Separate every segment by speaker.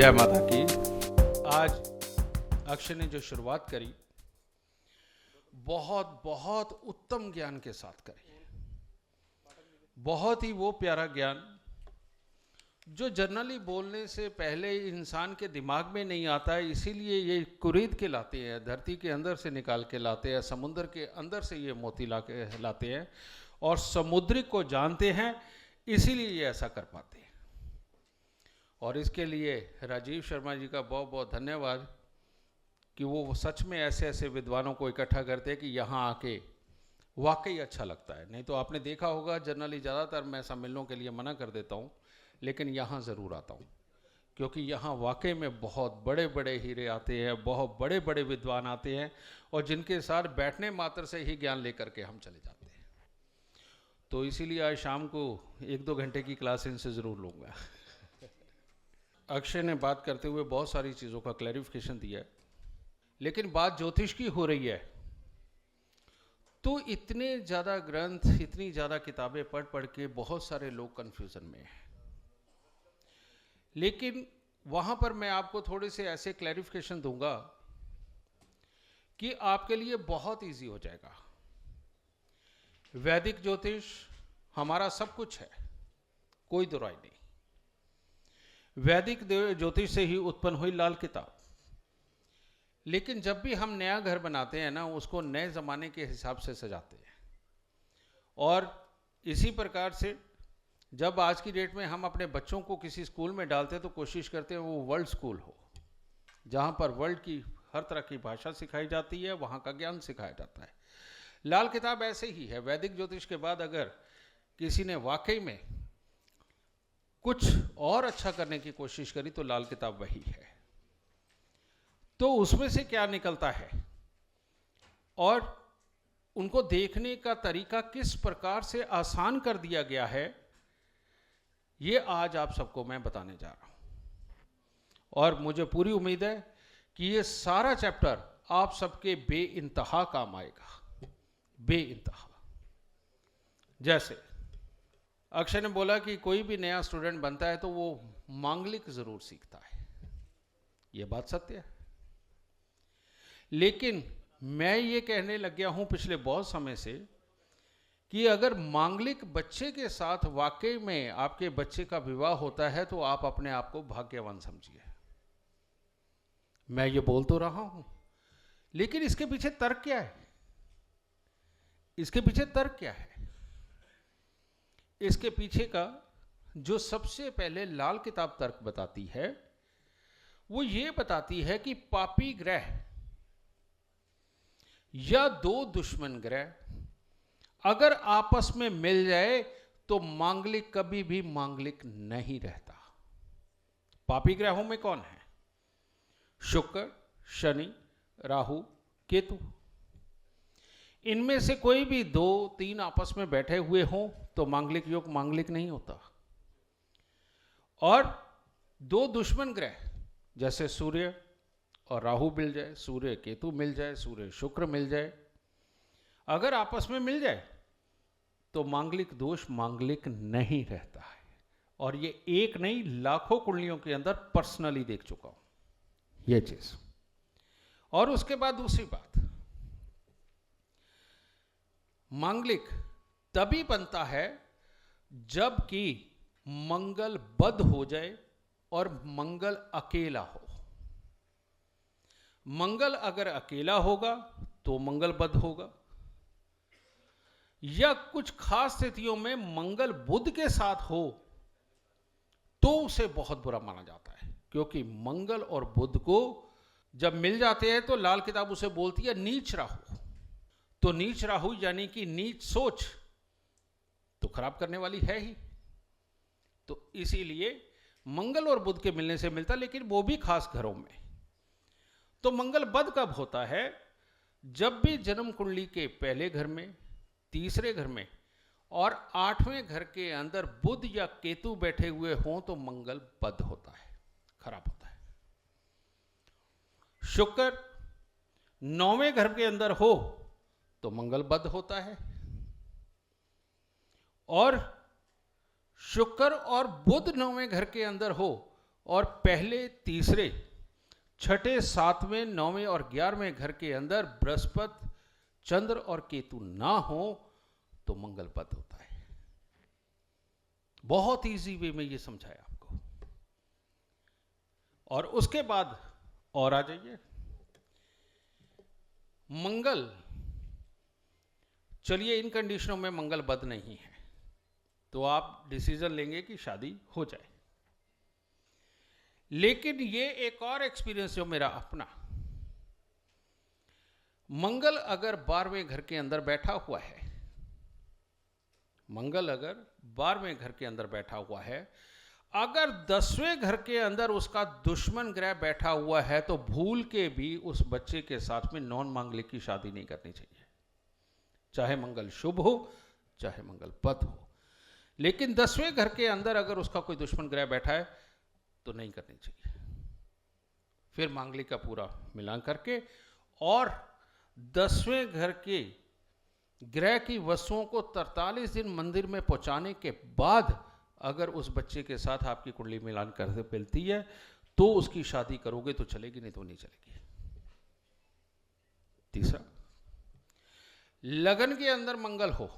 Speaker 1: जय माता की। आज अक्षय ने जो शुरुआत करी बहुत बहुत उत्तम ज्ञान के साथ करी, बहुत ही वो प्यारा ज्ञान जो जनरली बोलने से पहले इंसान के दिमाग में नहीं आता है, इसीलिए ये कुरीद के लाते हैं, धरती के अंदर से निकाल के लाते हैं, समुद्र के अंदर से ये मोती ला के लाते हैं और समुद्रिक को जानते हैं, इसीलिए ये ऐसा कर पाते हैं। और इसके लिए राजीव शर्मा जी का बहुत बहुत धन्यवाद कि वो सच में ऐसे ऐसे विद्वानों को इकट्ठा करते हैं कि यहाँ आके वाकई अच्छा लगता है। नहीं तो आपने देखा होगा जनरली ज़्यादातर मैं सम्मेलनों के लिए मना कर देता हूँ, लेकिन यहाँ ज़रूर आता हूँ क्योंकि यहाँ वाकई में बहुत बड़े बड़े हीरे आते हैं, बहुत बड़े बड़े विद्वान आते हैं और जिनके साथ बैठने मात्र से ही ज्ञान लेकर के हम चले जाते हैं। तो इसीलिए आज शाम को 1-2 घंटे की क्लास इनसे ज़रूर लूँगा। अक्षय ने बात करते हुए बहुत सारी चीज़ों का क्लैरिफिकेशन दिया है, लेकिन बात ज्योतिष की हो रही है तो इतने ज़्यादा ग्रंथ, इतनी ज़्यादा किताबें पढ़ पढ़ के बहुत सारे लोग कन्फ्यूज़न में हैं। लेकिन वहाँ पर मैं आपको थोड़े से ऐसे क्लैरिफिकेशन दूंगा कि आपके लिए बहुत इजी हो जाएगा। वैदिक ज्योतिष हमारा सब कुछ है, कोई दो राय नहीं। वैदिक ज्योतिष से ही उत्पन्न हुई लाल किताब। लेकिन जब भी हम नया घर बनाते हैं ना, उसको नए ज़माने के हिसाब से सजाते हैं। और इसी प्रकार से जब आज की डेट में हम अपने बच्चों को किसी स्कूल में डालते हैं तो कोशिश करते हैं वो वर्ल्ड स्कूल हो, जहाँ पर वर्ल्ड की हर तरह की भाषा सिखाई जाती है, वहाँ का ज्ञान सिखाया जाता है। लाल किताब ऐसे ही है। वैदिक ज्योतिष के बाद अगर किसी ने वाकई में कुछ और अच्छा करने की कोशिश करी तो लाल किताब वही है। तो उसमें से क्या निकलता है और उनको देखने का तरीका किस प्रकार से आसान कर दिया गया है, ये आज आप सबको मैं बताने जा रहा हूं। और मुझे पूरी उम्मीद है कि ये सारा चैप्टर आप सबके बेइंतहा काम आएगा, बेइंतहा। जैसे अक्षय ने बोला कि कोई भी नया स्टूडेंट बनता है तो वो मांगलिक जरूर सीखता है, ये बात सत्य है। लेकिन मैं ये कहने लग गया हूं पिछले बहुत समय से कि अगर मांगलिक बच्चे के साथ वाकई में आपके बच्चे का विवाह होता है तो आप अपने आप को भाग्यवान समझिए। मैं ये बोल तो रहा हूं, लेकिन इसके पीछे तर्क क्या है? इसके पीछे तर्क क्या है? इसके पीछे का जो सबसे पहले लाल किताब तर्क बताती है वो ये बताती है कि पापी ग्रह या दो दुश्मन ग्रह अगर आपस में मिल जाए तो मांगलिक कभी भी मांगलिक नहीं रहता। पापी ग्रहों में कौन है? शुक्र, शनि, राहु, केतु। इनमें से कोई भी 2-3 आपस में बैठे हुए हों तो मांगलिक योग मांगलिक नहीं होता। और 2 दुश्मन ग्रह जैसे सूर्य और राहु मिल जाए, सूर्य केतु मिल जाए, सूर्य शुक्र मिल जाए, अगर आपस में मिल जाए तो मांगलिक दोष मांगलिक नहीं रहता है। और ये एक नहीं, लाखों कुंडलियों के अंदर पर्सनली देख चुका हूं ये चीज। और उसके बाद दूसरी बात, मांगलिक तभी बनता है जबकि मंगल बद्ध हो जाए और मंगल अकेला हो। मंगल अगर अकेला होगा तो मंगल बद्ध होगा, या कुछ खास स्थितियों में मंगल बुध के साथ हो तो उसे बहुत बुरा माना जाता है, क्योंकि मंगल और बुध को जब मिल जाते हैं तो लाल किताब उसे बोलती है नीच राहु। तो नीच राहु यानी कि नीच सोच तो खराब करने वाली है ही। तो इसीलिए मंगल और बुध के मिलने से मिलता, लेकिन वो भी खास घरों में। तो मंगल बद्ध कब होता है? जब भी जन्म कुंडली के पहले घर में, तीसरे घर में और 8वें घर के अंदर बुध या केतु बैठे हुए हों तो मंगल बद्ध होता है, खराब होता है। शुक्र 9वें घर के अंदर हो तो मंगल बद्ध होता है। और शुक्र और बुध 9वें घर के अंदर हो और पहले, तीसरे, छठे, सातवें, नौवें और 11वें घर के अंदर बृहस्पति, चंद्र और केतु ना हो तो मंगल पद होता है। बहुत इजी वे में ये समझाया आपको। और उसके बाद और आ जाइए, मंगल, चलिए इन कंडीशनों में मंगल बद नहीं है तो आप डिसीजन लेंगे कि शादी हो जाए। लेकिन ये एक और एक्सपीरियंस जो मेरा अपना, मंगल अगर 12वें घर के अंदर बैठा हुआ है, मंगल अगर 12वें घर के अंदर बैठा हुआ है, अगर 10वें घर के अंदर उसका दुश्मन ग्रह बैठा हुआ है तो भूल के भी उस बच्चे के साथ में नॉन मांगलिक की शादी नहीं करनी चाहिए, चाहे मंगल शुभ हो चाहे मंगल पद हो। लेकिन 10वें घर के अंदर अगर उसका कोई दुश्मन ग्रह बैठा है तो नहीं करनी चाहिए। फिर मांगलिक का पूरा मिलान करके और 10वें घर के ग्रह की वस्तुओं को 43 दिन मंदिर में पहुंचाने के बाद अगर उस बच्चे के साथ आपकी कुंडली मिलान कर मिलती है तो उसकी शादी करोगे तो चलेगी, नहीं तो नहीं चलेगी। तीसरा, लगन के अंदर मंगल हो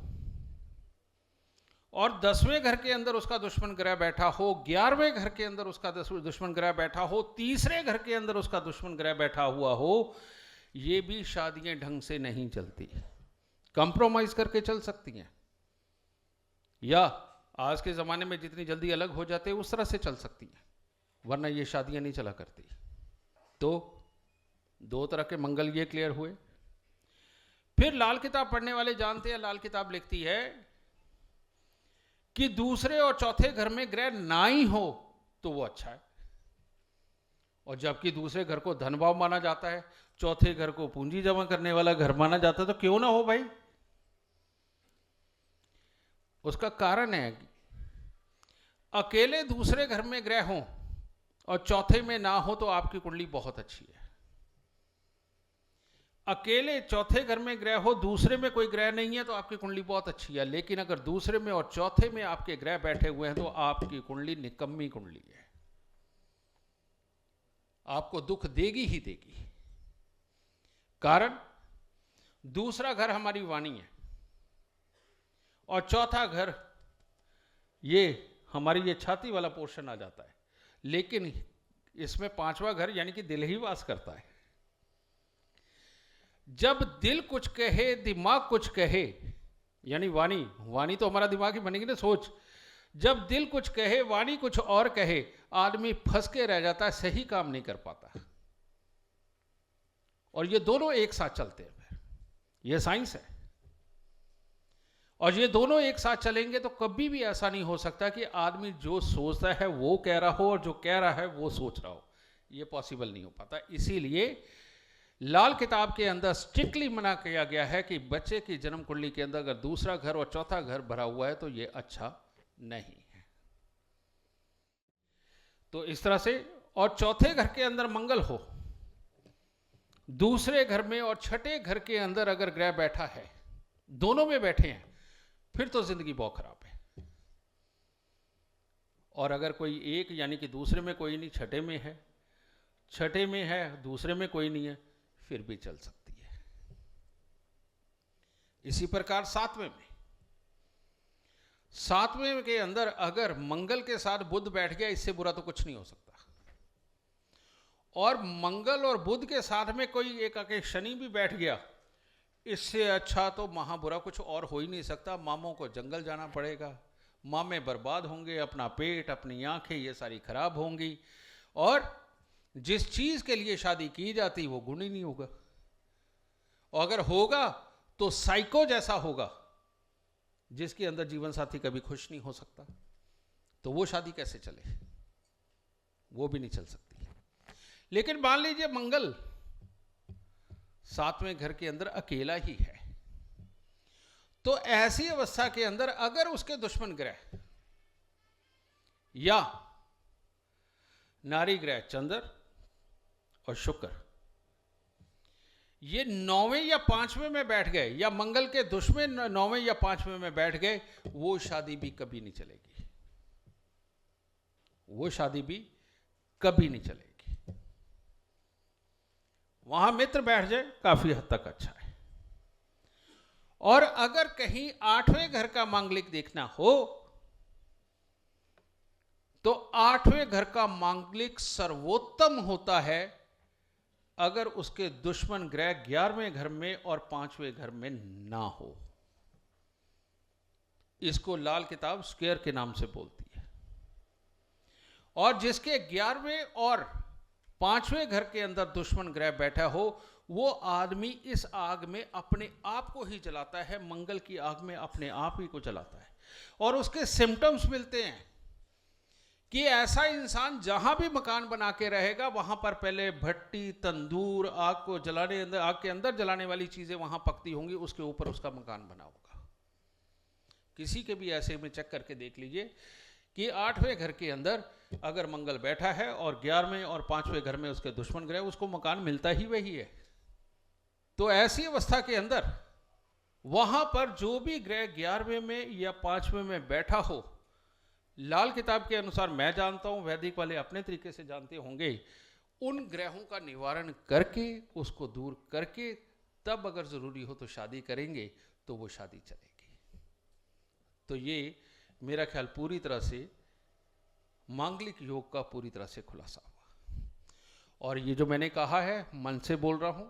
Speaker 1: और 10वें घर के अंदर उसका दुश्मन ग्रह बैठा हो, 11वें घर के अंदर उसका दुश्मन ग्रह बैठा हो, तीसरे घर के अंदर उसका दुश्मन ग्रह बैठा हुआ हो, ये भी शादियां ढंग से नहीं चलती। कंप्रोमाइज करके चल सकती हैं या आज के ज़माने में जितनी जल्दी अलग हो जाते हैं उस तरह से चल सकती हैं, वरना ये शादियां नहीं चला करती। तो दो तरह के मंगल ये क्लियर हुए। फिर लाल किताब पढ़ने वाले जानते हैं, लाल किताब लिखती है कि दूसरे और चौथे घर में ग्रह ना ही हो तो वो अच्छा है, और जबकि दूसरे घर को धन भाव माना जाता है, चौथे घर को पूंजी जमा करने वाला घर माना जाता है, तो क्यों ना हो भाई। उसका कारण है कि अकेले दूसरे घर में ग्रह हो और चौथे में ना हो तो आपकी कुंडली बहुत अच्छी है। अकेले चौथे घर में ग्रह हो, दूसरे में कोई ग्रह नहीं है तो आपकी कुंडली बहुत अच्छी है। लेकिन अगर दूसरे में और चौथे में आपके ग्रह बैठे हुए हैं तो आपकी कुंडली निकम्मी कुंडली है, आपको दुख देगी ही देगी। कारण दूसरा घर हमारी वाणी है और चौथा घर ये हमारी ये छाती वाला पोर्शन आ जाता है, लेकिन इसमें 5वां घर यानी कि दिल ही वास करता है। जब दिल कुछ कहे, दिमाग कुछ कहे, यानी वाणी तो हमारा दिमाग ही बनेगी ना, सोच। जब दिल कुछ कहे, वाणी कुछ और कहे, आदमी फंस के रह जाता है, सही काम नहीं कर पाता। और ये दोनों एक साथ चलते हैं, फिर ये साइंस है। और ये दोनों एक साथ चलेंगे तो कभी भी ऐसा नहीं हो सकता कि आदमी जो सोचता है वो कह रहा हो और जो कह रहा है वो सोच रहा हो, ये पॉसिबल नहीं हो पाता। इसीलिए लाल किताब के अंदर स्ट्रिक्टली मना किया गया है कि बच्चे की जन्म कुंडली के अंदर अगर दूसरा घर और चौथा घर भरा हुआ है तो ये अच्छा नहीं है। तो इस तरह से, और चौथे घर के अंदर मंगल हो, दूसरे घर में और छठे घर के अंदर अगर ग्रह बैठा है, दोनों में बैठे हैं, फिर तो जिंदगी बहुत खराब है। और अगर कोई एक यानी कि दूसरे में कोई नहीं, छठे में है, छठे में है, दूसरे में कोई नहीं है, फिर भी चल सकती है। इसी प्रकार सातवें के अंदर अगर मंगल के साथ बुध बैठ गया, इससे बुरा तो कुछ नहीं हो सकता। और मंगल और बुध के साथ में कोई एक आके शनि भी बैठ गया, इससे अच्छा तो महाबुरा कुछ और हो ही नहीं सकता। मामों को जंगल जाना पड़ेगा, मामे बर्बाद होंगे, अपना पेट, अपनी आंखें ये सारी खराब होंगी, और जिस चीज के लिए शादी की जाती वो गुण ही नहीं होगा, और अगर होगा तो साइको जैसा होगा जिसके अंदर जीवन साथी कभी खुश नहीं हो सकता। तो वो शादी कैसे चले, वो भी नहीं चल सकती। लेकिन मान लीजिए मंगल 7वें घर के अंदर अकेला ही है, तो ऐसी अवस्था के अंदर अगर उसके दुश्मन ग्रह या नारी ग्रह चंद्र और शुक्र ये 9वें या 5वें में बैठ गए, या मंगल के दुश्मन 9वें या 5वें में बैठ गए, वो शादी भी कभी नहीं चलेगी, वो शादी भी कभी नहीं चलेगी। वहां मित्र बैठ जाए काफी हद तक अच्छा है। और अगर कहीं 8वें घर का मांगलिक देखना हो तो 8वें घर का मांगलिक सर्वोत्तम होता है अगर उसके दुश्मन ग्रह 11वें घर में और 5वें घर में ना हो। इसको लाल किताब स्क्वायर के नाम से बोलती है। और जिसके 11वें और 5वें घर के अंदर दुश्मन ग्रह बैठा हो, वो आदमी इस आग में अपने आप को ही जलाता है, मंगल की आग में अपने आप ही को जलाता है। और उसके सिम्टम्स मिलते हैं कि ऐसा इंसान जहां भी मकान बना के रहेगा वहां पर पहले भट्टी, तंदूर, आग को जलाने आग के अंदर जलाने वाली चीजें वहां पकती होंगी, उसके ऊपर उसका मकान बना होगा। किसी के भी ऐसे में चेक करके देख लीजिए कि 8वें घर के अंदर अगर मंगल बैठा है और 11वें और 5वें घर में उसके दुश्मन ग्रह, उसको मकान मिलता ही वही है। तो ऐसी अवस्था के अंदर वहां पर जो भी ग्रह 11वें में या 5वें में बैठा हो, लाल किताब के अनुसार मैं जानता हूं, वैदिक वाले अपने तरीके से जानते होंगे, उन ग्रहों का निवारण करके, उसको दूर करके, तब अगर जरूरी हो तो शादी करेंगे तो वो शादी चलेगी। तो ये मेरा ख्याल पूरी तरह से मांगलिक योग का पूरी तरह से खुलासा हुआ। और ये जो मैंने कहा है मन से बोल रहा हूं,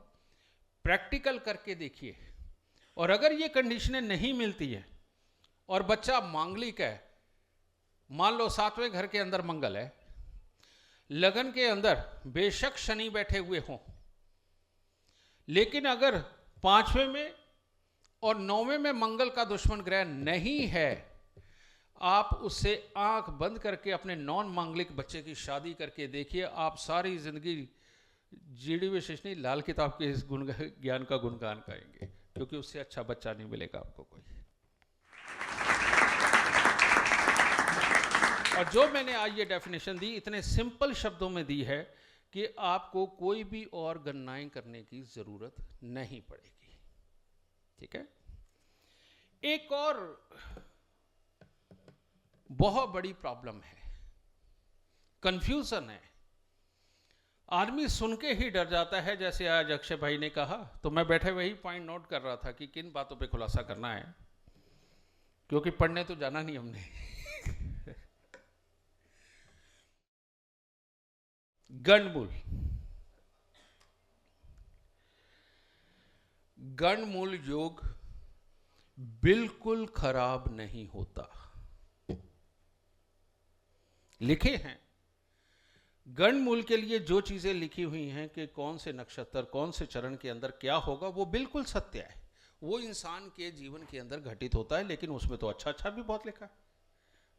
Speaker 1: प्रैक्टिकल करके देखिए। और अगर ये कंडीशनें नहीं मिलती है और बच्चा मांगलिक है, मान लो 7वें घर के अंदर मंगल है, लगन के अंदर बेशक शनि बैठे हुए हों, लेकिन अगर 5वें में और 9वें में मंगल का दुश्मन ग्रह नहीं है, आप उससे आंख बंद करके अपने नॉन मांगलिक बच्चे की शादी करके देखिए, आप सारी जिंदगी जीडी विशेष नहीं, लाल किताब के इस गुण ज्ञान का गुणगान करेंगे, क्योंकि उससे अच्छा बच्चा नहीं मिलेगा आपको कोई। और जो मैंने आज ये डेफिनेशन दी, इतने सिंपल शब्दों में दी है कि आपको कोई भी और गणनाएं करने की जरूरत नहीं पड़ेगी। ठीक है। एक और बहुत बड़ी प्रॉब्लम है, कंफ्यूजन है। आदमी सुन के ही डर जाता है। जैसे आज अक्षय भाई ने कहा, तो मैं बैठे वही पॉइंट नोट कर रहा था कि किन बातों पे खुलासा करना है, क्योंकि पढ़ने तो जाना नहीं हमने। गणमूल, गणमूल योग बिल्कुल खराब नहीं होता। लिखे हैं गणमूल के लिए जो चीजें लिखी हुई हैं कि कौन से नक्षत्र, कौन से चरण के अंदर क्या होगा, वो बिल्कुल सत्य है। वो इंसान के जीवन के अंदर घटित होता है, लेकिन उसमें तो अच्छा अच्छा भी बहुत लिखा है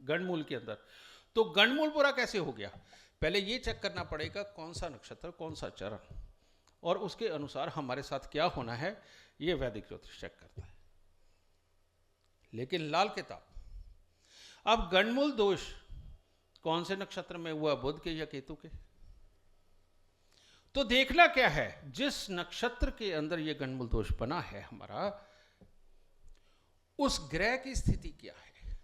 Speaker 1: गणमूल के अंदर। तो गणमूल पूरा कैसे हो गया? पहले ये चेक करना पड़ेगा कौन सा नक्षत्र, कौन सा चरण, और उसके अनुसार हमारे साथ क्या होना है, ये वैदिक ज्योतिष चेक करता है। लेकिन लाल किताब, अब गणमूल दोष कौन से नक्षत्र में हुआ, बुध के या केतु के? तो देखना क्या है, जिस नक्षत्र के अंदर यह गणमूल दोष बना है हमारा, उस ग्रह की स्थिति क्या है।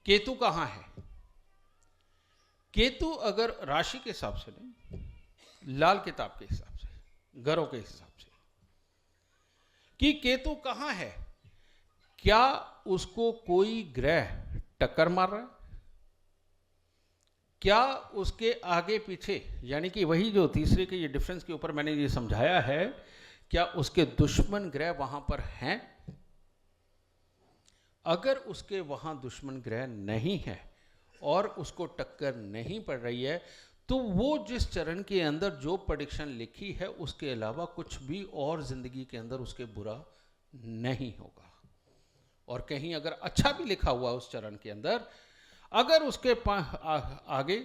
Speaker 1: केतु कहां है? केतु अगर राशि के हिसाब से नहीं, लाल किताब के हिसाब से, घरों के हिसाब से, कि केतु कहां है, क्या उसको कोई ग्रह टक्कर मार रहा है? क्या उसके आगे पीछे, यानी कि वही जो तीसरे के ये डिफरेंस के ऊपर मैंने ये समझाया है, क्या उसके दुश्मन ग्रह वहां पर हैं? अगर उसके वहां दुश्मन ग्रह नहीं है और उसको टक्कर नहीं पड़ रही है, तो वो जिस चरण के अंदर जो प्रेडिक्शन लिखी है उसके अलावा कुछ भी और जिंदगी के अंदर उसके बुरा नहीं होगा। और कहीं अगर अच्छा भी लिखा हुआ उस चरण के अंदर, अगर उसके आगे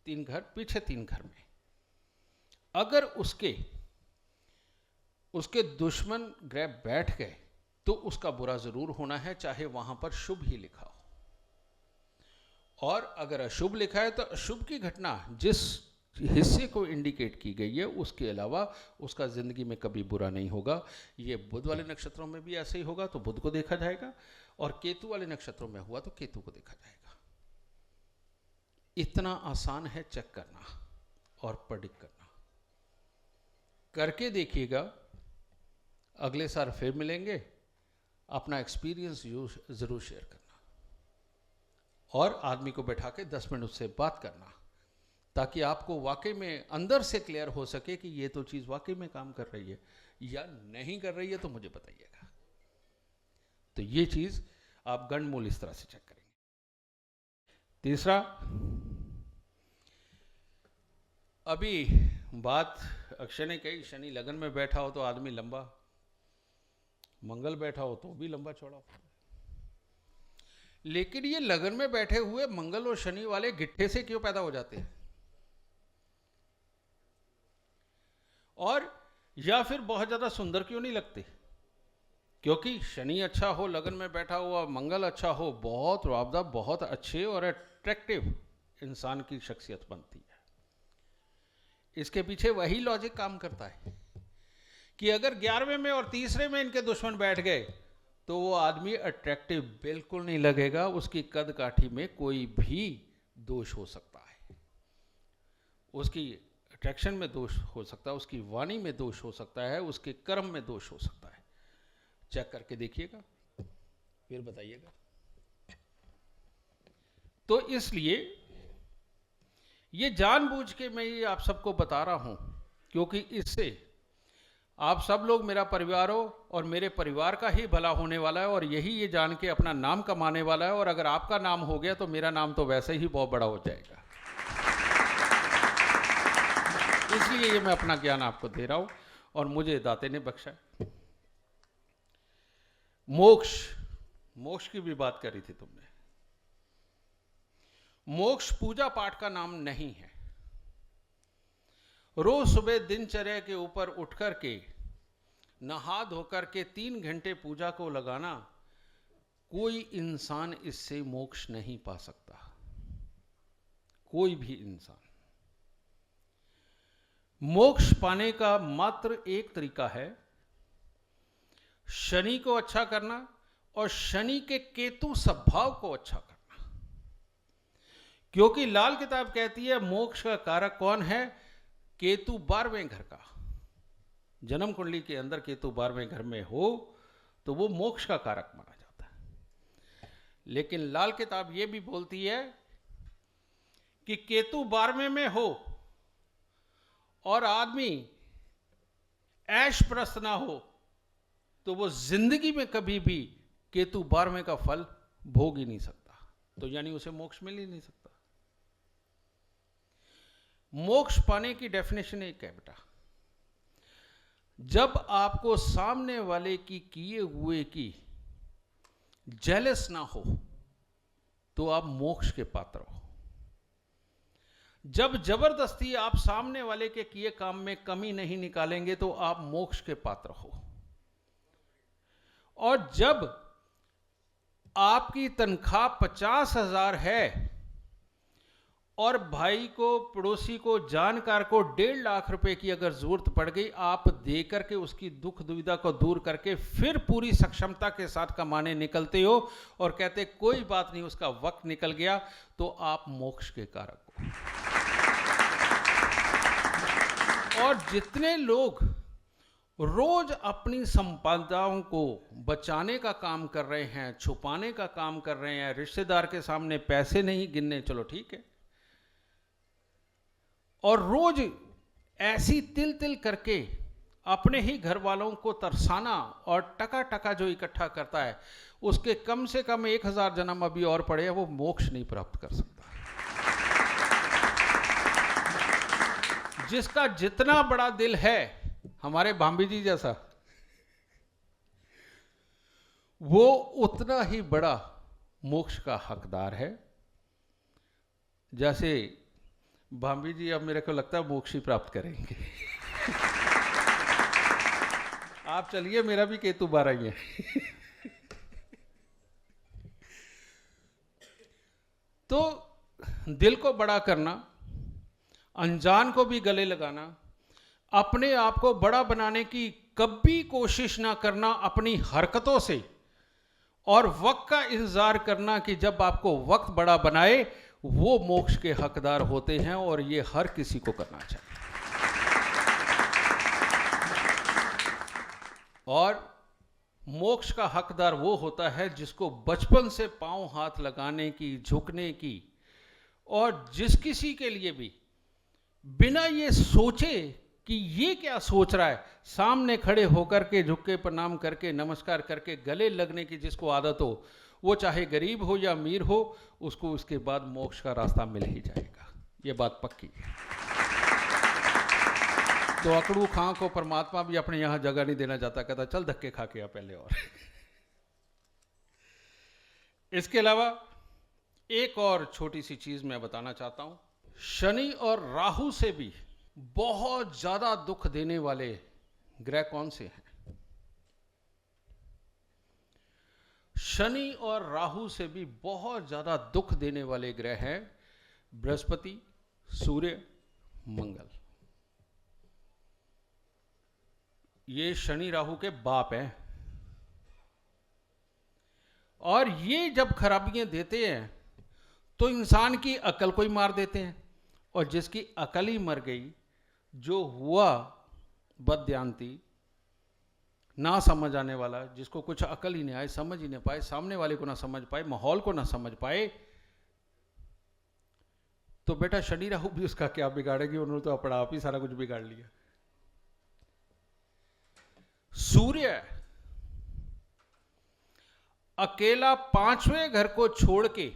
Speaker 1: 3 घर, पीछे 3 घर में अगर उसके दुश्मन ग्रह बैठ गए, तो उसका बुरा जरूर होना है, चाहे वहां पर शुभ ही लिखा हो। और अगर अशुभ लिखा है तो अशुभ की घटना जिस हिस्से को इंडिकेट की गई है उसके अलावा उसका जिंदगी में कभी बुरा नहीं होगा। ये बुध वाले नक्षत्रों में भी ऐसे ही होगा, तो बुध को देखा जाएगा, और केतु वाले नक्षत्रों में हुआ तो केतु को देखा जाएगा। इतना आसान है चेक करना और प्रेडिक्ट करना। करके देखिएगा, अगले साल फिर मिलेंगे, अपना एक्सपीरियंस ज़रूर शेयर करना और आदमी को बैठा के 10 मिनट उससे बात करना, ताकि आपको वाकई में अंदर से क्लियर हो सके कि ये तो चीज़ वाकई में काम कर रही है या नहीं कर रही है, तो मुझे बताइएगा। तो ये चीज़ आप गंडमूल इस तरह से चेक करेंगे। तीसरा, अभी बात अक्षय ने कही, शनि लगन में बैठा हो तो आदमी लंबा, मंगल बैठा हो तो भी लंबा चौड़ा। लेकिन ये लगन में बैठे हुए मंगल और शनि वाले गिट्ठे से क्यों पैदा हो जाते हैं? और या फिर बहुत ज्यादा सुंदर क्यों नहीं लगते? क्योंकि शनि अच्छा हो, लगन में बैठा हुआ, मंगल अच्छा हो, बहुत रुआबदा, बहुत अच्छे और अट्रैक्टिव इंसान की शख्सियत बनती है। इसके पीछे वही लॉजिक काम करता है कि अगर 11वें में और तीसरे में इनके दुश्मन बैठ गए तो वो आदमी अट्रैक्टिव बिल्कुल नहीं लगेगा, उसकी कद काठी में कोई भी दोष हो सकता है, उसकी अट्रैक्शन में दोष हो सकता है, उसकी वाणी में दोष हो सकता है, उसके कर्म में दोष हो सकता है। चेक करके देखिएगा, फिर बताइएगा। तो इसलिए ये जानबूझ के मैं ये आप सबको बता रहा हूं, क्योंकि इससे आप सब लोग मेरा परिवार हो और मेरे परिवार का ही भला होने वाला है, और यही ये जान के अपना नाम कमाने वाला है। और अगर आपका नाम हो गया तो मेरा नाम तो वैसे ही बहुत बड़ा हो जाएगा। इसलिए ये मैं अपना ज्ञान आपको दे रहा हूं, और मुझे दाते ने बख्शा है। मोक्ष की भी बात करी थी तुमने। मोक्ष पूजा पाठ का नाम नहीं है। रोज सुबह दिनचर्या के ऊपर उठकर के नहा धोकर के 3 घंटे पूजा को लगाना, कोई इंसान इससे मोक्ष नहीं पा सकता, कोई भी इंसान। मोक्ष पाने का मात्र एक तरीका है, शनि को अच्छा करना और शनि के केतु स्वभाव को अच्छा करना। क्योंकि लाल किताब कहती है मोक्ष का कारक कौन है? केतु 12वें घर का। जन्म कुंडली के अंदर केतु 12वें घर में हो तो वो मोक्ष का कारक माना जाता है। लेकिन लाल किताब ये भी बोलती है कि केतु 12वें में हो और आदमी ऐश प्रस्त ना हो तो वो जिंदगी में कभी भी केतु 12वें का फल भोग ही नहीं सकता, तो यानी उसे मोक्ष मिल ही नहीं सकता। मोक्ष पाने की डेफिनेशन एक है बेटा, जब आपको सामने वाले की किए हुए की जेलस ना हो तो आप मोक्ष के पात्र हो। जब जबरदस्ती आप सामने वाले के किए काम में कमी नहीं निकालेंगे तो आप मोक्ष के पात्र हो। और जब आपकी तनख्वाह 50,000 है और भाई को, पड़ोसी को, जानकार को 1.5 लाख रुपए की अगर जरूरत पड़ गई, आप देकर के उसकी दुख दुविधा को दूर करके फिर पूरी सक्षमता के साथ कमाने निकलते हो और कहते कोई बात नहीं, उसका वक्त निकल गया, तो आप मोक्ष के कारक हो। और जितने लोग रोज अपनी संपदाओं को बचाने का काम कर रहे हैं, छुपाने का काम कर रहे हैं, रिश्तेदार के सामने पैसे नहीं गिनने, चलो ठीक है, और रोज ऐसी तिल तिल करके अपने ही घर वालों को तरसाना और टका टका जो इकट्ठा करता है, उसके कम से कम 1000 जन्म अभी और पड़े हैं, वो मोक्ष नहीं प्राप्त कर सकता। जिसका जितना बड़ा दिल है, हमारे भांबी जी जैसा, वो उतना ही बड़ा मोक्ष का हकदार है। जैसे भांबी जी अब मेरे को लगता है मोक्ष ही प्राप्त करेंगे। आप चलिए, मेरा भी केतु 12 ही है। तो दिल को बड़ा करना, अनजान को भी गले लगाना, अपने आप को बड़ा बनाने की कभी कोशिश ना करना अपनी हरकतों से, और वक्त का इंतजार करना कि जब आपको वक्त बड़ा बनाए वो मोक्ष के हकदार होते हैं, और ये हर किसी को करना चाहिए। और मोक्ष का हकदार वो होता है जिसको बचपन से पांव हाथ लगाने की, झुकने की, और जिस किसी के लिए भी बिना ये सोचे कि ये क्या सोच रहा है, सामने खड़े होकर के झुक के प्रणाम करके नमस्कार करके गले लगने की जिसको आदत हो, वो चाहे गरीब हो या अमीर हो, उसको उसके बाद मोक्ष का रास्ता मिल ही जाएगा। ये बात पक्की है। तो अकड़ू खां को परमात्मा भी अपने यहां जगह नहीं देना चाहता, कहता चल धक्के खा के आ पहले। और इसके अलावा एक और छोटी सी चीज मैं बताना चाहता हूं। शनि और राहु से भी बहुत ज्यादा दुख देने वाले ग्रह कौन से हैं? शनि और राहु से भी बहुत ज्यादा दुख देने वाले ग्रह हैं बृहस्पति, सूर्य, मंगल। ये शनि राहु के बाप हैं, और ये जब खराबियां देते हैं तो इंसान की अकल को ही मार देते हैं, और जिसकी अकल ही मर गई, जो हुआ बदध्यांती, ना समझ आने वाला, जिसको कुछ अकल ही नहीं आए, समझ ही नहीं पाए, सामने वाले को ना समझ पाए, माहौल को ना समझ पाए, तो बेटा शनि राहु भी उसका क्या बिगाड़ेगी? उन्होंने तो अपना आप ही सारा कुछ बिगाड़ लिया। सूर्य अकेला 5वें घर को छोड़ के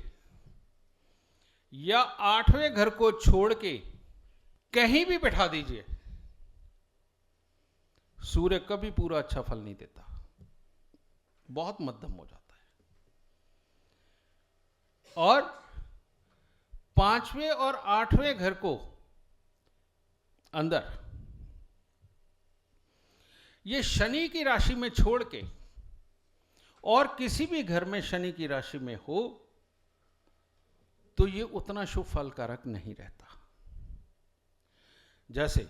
Speaker 1: या 8वें घर को छोड़ के कहीं भी बैठा दीजिए, सूर्य कभी पूरा अच्छा फल नहीं देता, बहुत मध्यम हो जाता है। और 5वें और 8वें घर को अंदर ये शनि की राशि में छोड़ के और किसी भी घर में शनि की राशि में हो तो ये उतना शुभ फलकारक नहीं रहता। जैसे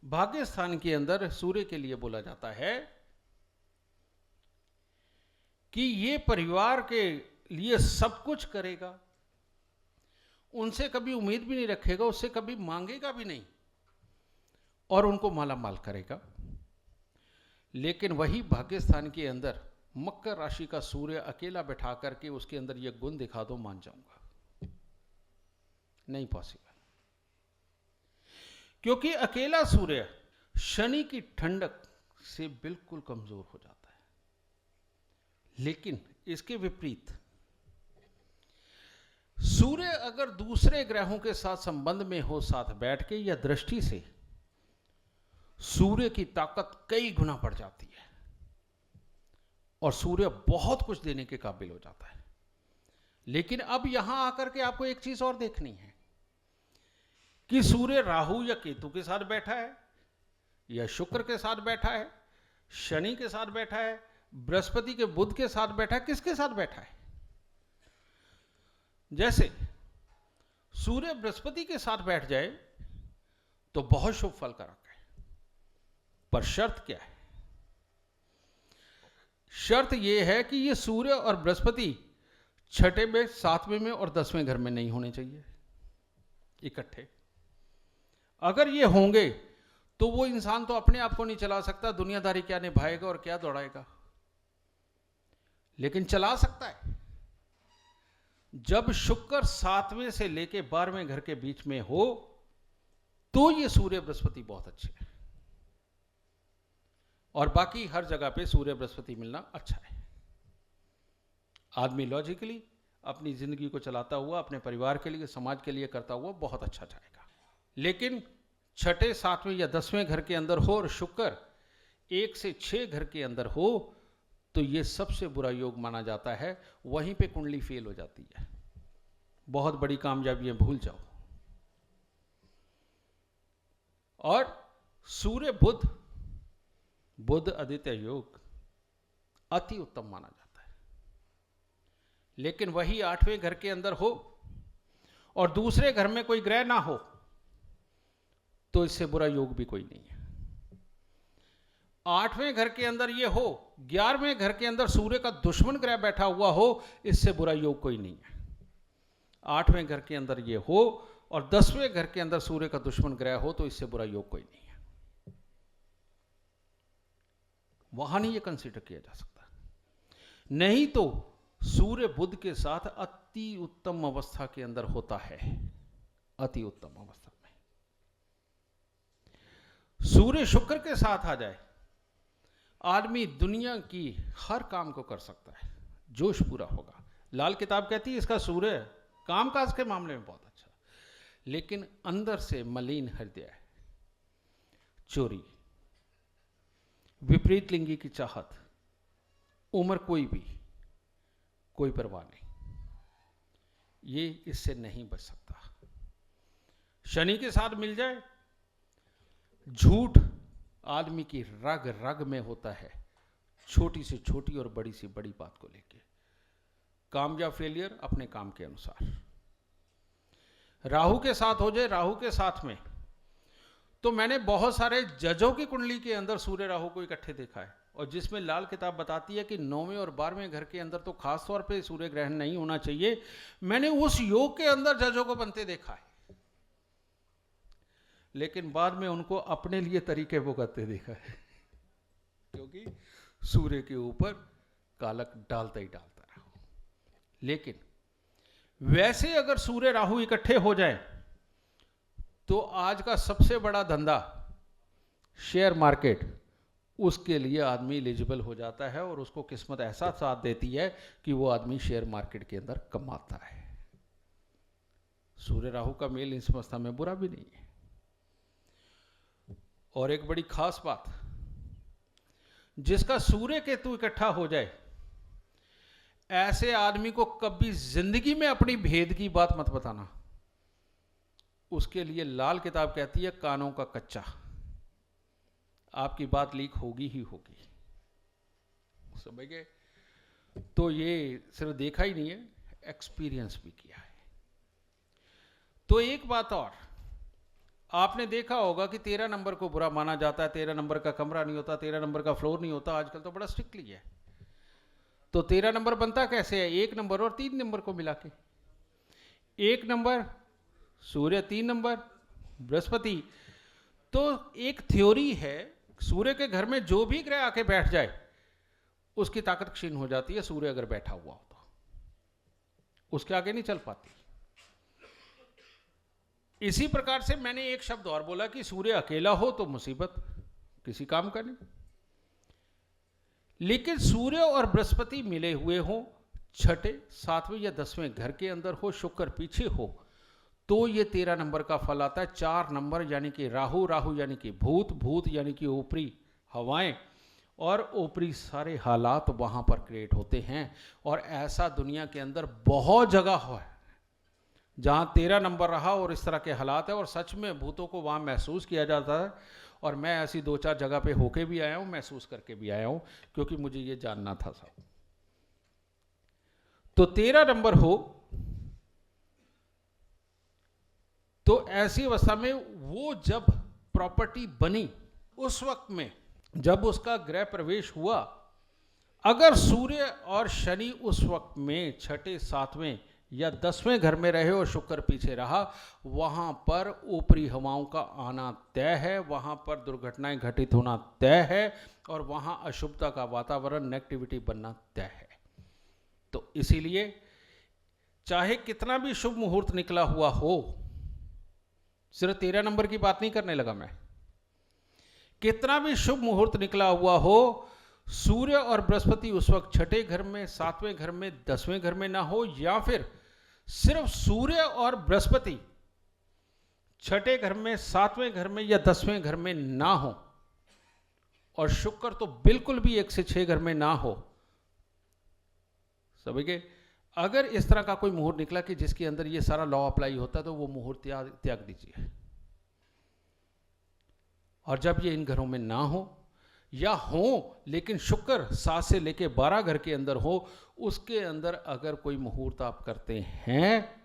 Speaker 1: भाग्य स्थान के अंदर सूर्य के लिए बोला जाता है कि ये परिवार के लिए सब कुछ करेगा, उनसे कभी उम्मीद भी नहीं रखेगा, उससे कभी मांगेगा भी नहीं, और उनको माला माल करेगा। लेकिन वही भाग्य स्थान के अंदर मकर राशि का सूर्य अकेला बैठा करके उसके अंदर ये गुण दिखा दो, मान जाऊंगा, नहीं पॉसिबल। क्योंकि अकेला सूर्य शनि की ठंडक से बिल्कुल कमजोर हो जाता है। लेकिन इसके विपरीत सूर्य अगर दूसरे ग्रहों के साथ संबंध में हो, साथ बैठ के या दृष्टि से, सूर्य की ताकत कई गुना बढ़ जाती है और सूर्य बहुत कुछ देने के काबिल हो जाता है। लेकिन अब यहां आकर के आपको एक चीज और देखनी है कि सूर्य राहु या केतु के साथ बैठा है, या शुक्र के साथ बैठा है, शनि के साथ बैठा है, बृहस्पति के बुध के साथ बैठा है, किसके साथ बैठा है? जैसे सूर्य बृहस्पति के साथ बैठ जाए तो बहुत शुभ फल कारक है, पर शर्त क्या है? शर्त यह है कि ये सूर्य और बृहस्पति छठे में, 7वें में और 10वें घर में नहीं होने चाहिए इकट्ठे। अगर ये होंगे तो वो इंसान तो अपने आप को नहीं चला सकता, दुनियादारी क्या निभाएगा और क्या दौड़ाएगा। लेकिन चला सकता है जब शुक्र 7वें से लेके 12वें घर के बीच में हो, तो ये सूर्य बृहस्पति बहुत अच्छे हैं। और बाकी हर जगह पे सूर्य बृहस्पति मिलना अच्छा है। आदमी लॉजिकली अपनी जिंदगी को चलाता हुआ, अपने परिवार के लिए, समाज के लिए करता हुआ बहुत अच्छा जाएगा। लेकिन छठे, 7वें या 10वें घर के अंदर हो और शुक्र 1 से 6 घर के अंदर हो, तो ये सबसे बुरा योग माना जाता है। वहीं पे कुंडली फेल हो जाती है। बहुत बड़ी कामयाबियां भूल जाओ। और सूर्य बुध आदित्य योग अति उत्तम माना जाता है। लेकिन वही 8वें घर के अंदर हो और दूसरे घर में कोई ग्रह ना हो, तो इससे बुरा योग भी कोई नहीं है। 8वें घर के अंदर ये हो, 11वें घर के अंदर सूर्य का दुश्मन ग्रह बैठा हुआ हो, इससे बुरा योग कोई नहीं है। 8वें घर के अंदर ये हो और 10वें घर के अंदर सूर्य का दुश्मन ग्रह हो तो इससे बुरा योग कोई नहीं है, वहां नहीं ये कंसीडर किया जा सकता। नहीं तो सूर्य बुध के साथ अति उत्तम अवस्था के अंदर होता है, अति उत्तम अवस्था में। सूर्य शुक्र के साथ आ जाए, आदमी दुनिया की हर काम को कर सकता है, जोश पूरा होगा। लाल किताब कहती है इसका सूर्य कामकाज के मामले में बहुत अच्छा, लेकिन अंदर से मलिन हृदय है, चोरी, विपरीत लिंगी की चाहत, उम्र कोई भी, कोई परवाह नहीं, ये इससे नहीं बच सकता। शनि के साथ मिल जाए, झूठ आदमी की रग रग में होता है, छोटी से छोटी और बड़ी से बड़ी बात को लेके। काम या फेलियर अपने काम के अनुसार। राहु के साथ हो जाए, राहु के साथ में तो मैंने बहुत सारे जजों की कुंडली के अंदर सूर्य राहु को इकट्ठे देखा है, और जिसमें लाल किताब बताती है कि 9वें और 12वें घर के अंदर तो खास तौर पे सूर्य ग्रहण नहीं होना चाहिए। मैंने उस योग के अंदर जजों को बनते देखा है, लेकिन बाद में उनको अपने लिए तरीके भुगतते देखा है, क्योंकि सूर्य के ऊपर कालक डालता ही डालता रहा। लेकिन वैसे अगर सूर्य राहु इकट्ठे हो जाए तो आज का सबसे बड़ा धंधा शेयर मार्केट, उसके लिए आदमी एलिजिबल हो जाता है, और उसको किस्मत ऐसा साथ देती है कि वो आदमी शेयर मार्केट के अंदर कमाता है। सूर्य राहु का मेल इस अवस्था में बुरा भी नहीं है। और एक बड़ी खास बात, जिसका सूर्य केतु इकट्ठा हो जाए, ऐसे आदमी को कभी जिंदगी में अपनी भेद की बात मत बताना। उसके लिए लाल किताब कहती है कानों का कच्चा, आपकी बात लीक होगी ही होगी। समझ गए? तो ये सिर्फ देखा ही नहीं है, एक्सपीरियंस भी किया है। तो एक बात और, आपने देखा होगा कि 13 नंबर को बुरा माना जाता है, 13 नंबर का कमरा नहीं होता, 13 नंबर का फ्लोर नहीं होता। आजकल तो बड़ा स्ट्रिक्टली है। तो 13 नंबर बनता कैसे है? 1 नंबर और 3 नंबर को मिला के। 1 नंबर सूर्य, 3 नंबर बृहस्पति। तो एक थ्योरी है, सूर्य के घर में जो भी ग्रह आके बैठ जाए उसकी ताकत क्षीण हो जाती है। सूर्य अगर बैठा हुआ हो तो उसके आगे नहीं चल पाती। इसी प्रकार से मैंने एक शब्द और बोला कि सूर्य अकेला हो तो मुसीबत, किसी काम का नहीं। लेकिन सूर्य और बृहस्पति मिले हुए हो, छठे, 7वें या 10वें घर के अंदर हो, शुक्र पीछे हो, तो ये 13 नंबर का फल आता है। 4 नंबर यानी कि राहु, राहु यानी कि भूत, भूत यानी कि ऊपरी हवाएं, और ऊपरी सारे हालात वहां पर क्रिएट होते हैं। और ऐसा दुनिया के अंदर बहुत जगह है जहां 13 नंबर रहा और इस तरह के हालात है, और सच में भूतों को वहां महसूस किया जाता है। और मैं ऐसी 2-4 जगह पे होके भी आया हूं, महसूस करके भी आया हूं, क्योंकि मुझे ये जानना था सब। तो 13 नंबर हो तो ऐसी अवस्था में वो जब प्रॉपर्टी बनी, उस वक्त में जब उसका गृह प्रवेश हुआ, अगर सूर्य और शनि उस वक्त में 6ठे, 7वें या 10वें घर में रहे और शुक्र पीछे रहा, वहां पर ऊपरी हवाओं का आना तय है, वहां पर दुर्घटनाएं घटित होना तय है, और वहां अशुभता का वातावरण, नेगेटिविटी बनना तय है। तो इसीलिए चाहे कितना भी शुभ मुहूर्त निकला हुआ हो, सिर्फ 13 नंबर की बात नहीं करने लगा मैं, कितना भी शुभ मुहूर्त निकला हुआ हो, सूर्य और बृहस्पति उस वक्त 6ठे घर में, 7वें घर में, 10वें घर में ना हो, या फिर सिर्फ सूर्य और बृहस्पति 6ठे घर में, 7वें घर में या 10वें घर में ना हो, और शुक्र तो बिल्कुल भी 1 से 6 घर में ना हो। समझ गए? अगर इस तरह का कोई मुहूर्त निकला कि जिसके अंदर ये सारा लॉ अप्लाई होता है, तो वो मुहूर्त त्याग दीजिए। और जब ये इन घरों में ना हो, या हो लेकिन शुक्र 7 से लेके 12 घर के अंदर हो, उसके अंदर अगर कोई मुहूर्त आप करते हैं,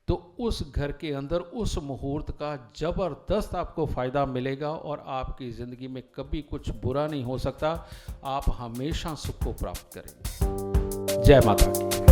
Speaker 1: तो उस घर के अंदर उस मुहूर्त का जबरदस्त आपको फायदा मिलेगा, और आपकी जिंदगी में कभी कुछ बुरा नहीं हो सकता। आप हमेशा सुख को प्राप्त करेंगे। जय माता की।